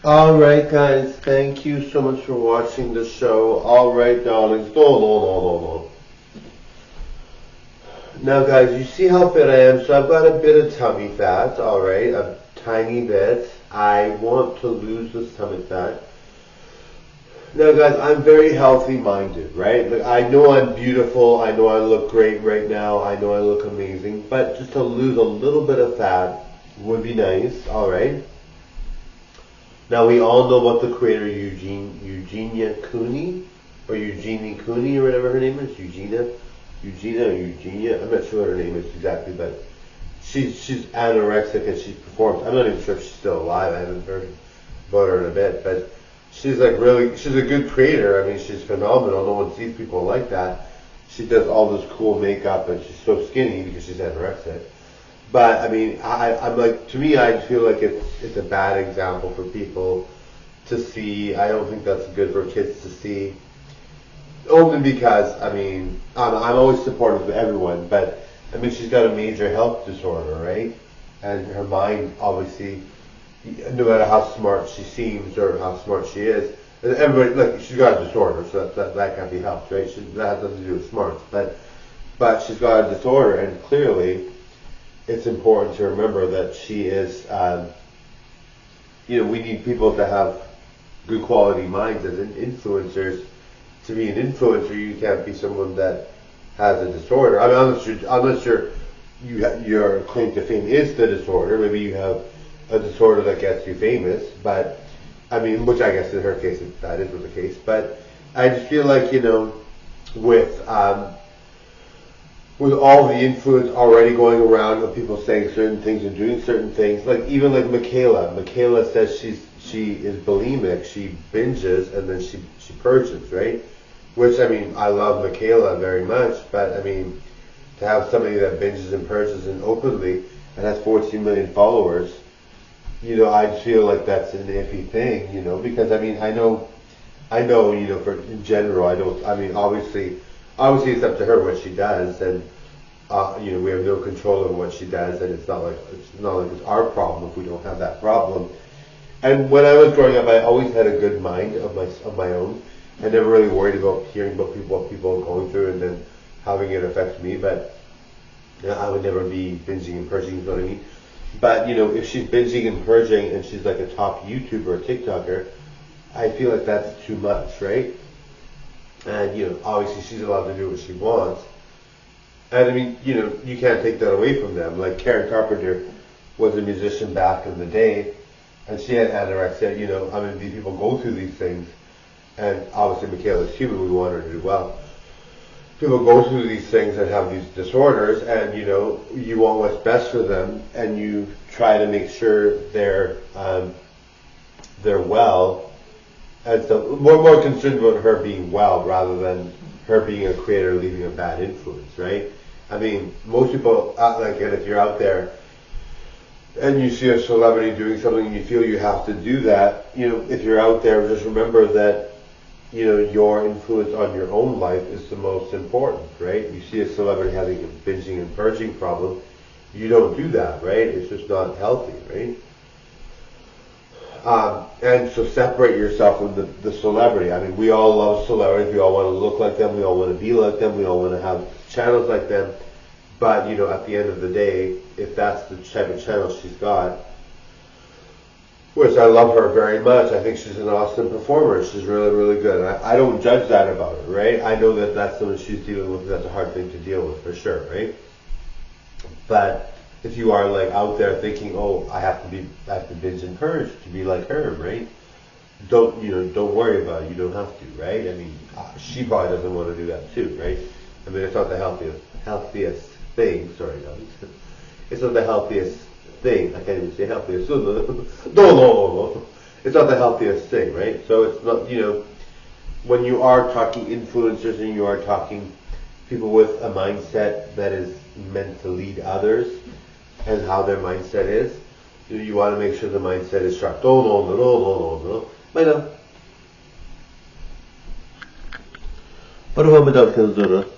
Alright guys, thank you so much for watching the show. Alright darlings, no. Now guys, you see how fit I am, so I've got a bit of tummy fat, alright, a tiny bit. I want to lose this tummy fat. Now guys, I'm very healthy minded, right? Like, I know I'm beautiful, I know I look great right now, I know I look amazing, but just to lose a little bit of fat would be nice, alright? Now we all know about the creator Eugenia Cooney, or Eugenie Cooney, or whatever her name is, Eugenia, or Eugenia, I'm not sure what her name is exactly, but she's anorexic and she performs. I'm not even sure if she's still alive, I haven't heard about her in a bit, but she's a good creator. I mean, she's phenomenal, no one sees people like that. She does all this cool makeup and she's so skinny because she's anorexic. But I mean, I'm like, to me, I feel like it's a bad example for people to see. I don't think that's good for kids to see. Only because, I mean, I'm always supportive of everyone, but I mean, she's got a major health disorder, right? And her mind, obviously, no matter how smart she seems or how smart she is, everybody, like, she's got a disorder, so that can't be helped, right? That has nothing to do with smarts, but she's got a disorder, and clearly, it's important to remember that she is, we need people to have good quality minds as influencers. To be an influencer, you can't be someone that has a disorder. I mean, unless your claim to fame is the disorder. Maybe you have a disorder that gets you famous, but I mean, which I guess in her case that is the case. But I just feel like with all the influence already going around of people saying certain things and doing certain things, like even like Michaela. Michaela says she is bulimic, she binges and then she purges, right? Which, I mean, I love Michaela very much, but I mean, to have somebody that binges and purges and openly and has 14 million followers, I feel like that's an iffy thing, because I mean, I know, for in general, I mean, obviously it's up to her what she does, and we have no control over what she does, and it's not like it's our problem if we don't have that problem. And when I was growing up, I always had a good mind of my own. I never really worried about hearing about what people are going through and then having it affect me. But I would never be binging and purging, you know what I mean? But if she's binging and purging and she's like a top YouTuber or TikToker, I feel like that's too much, right? And obviously she's allowed to do what she wants. And I mean, you can't take that away from them. Like Karen Carpenter was a musician back in the day, and she had anorexia. I mean, these people go through these things, and obviously Michaela's human. We want her to do well. People go through these things and have these disorders, and you want what's best for them, and you try to make sure they're well. And so we're more concerned about her being well rather than her being a creator leaving a bad influence, right? I mean, most people, and if you're out there and you see a celebrity doing something and you feel you have to do that, if you're out there, just remember that, your influence on your own life is the most important, right? You see a celebrity having a binging and purging problem, you don't do that, right? It's just not healthy, right? And so separate yourself from the celebrity. I mean, we all love celebrities. We all want to look like them. We all want to be like them. We all want to have channels like them. But, at the end of the day, if that's the type of channel she's got, which I love her very much. I think she's an awesome performer. She's really, really good. And I don't judge that about her, right? I know that that's something she's dealing with. That's a hard thing to deal with, for sure, right? But if you are like out there thinking, oh, I have to binge and purge to be like her, right? Don't worry about it. You don't have to, right? I mean, she probably doesn't want to do that too, right? I mean, it's not the healthiest thing. Sorry, guys. It's not the healthiest thing. I can't even say healthiest. No. It's not the healthiest thing, right? So it's not, when you are talking influencers and you are talking people with a mindset that is meant to lead others, and how their mindset is, you want to make sure the mindset is sharp. No. Bye now. Para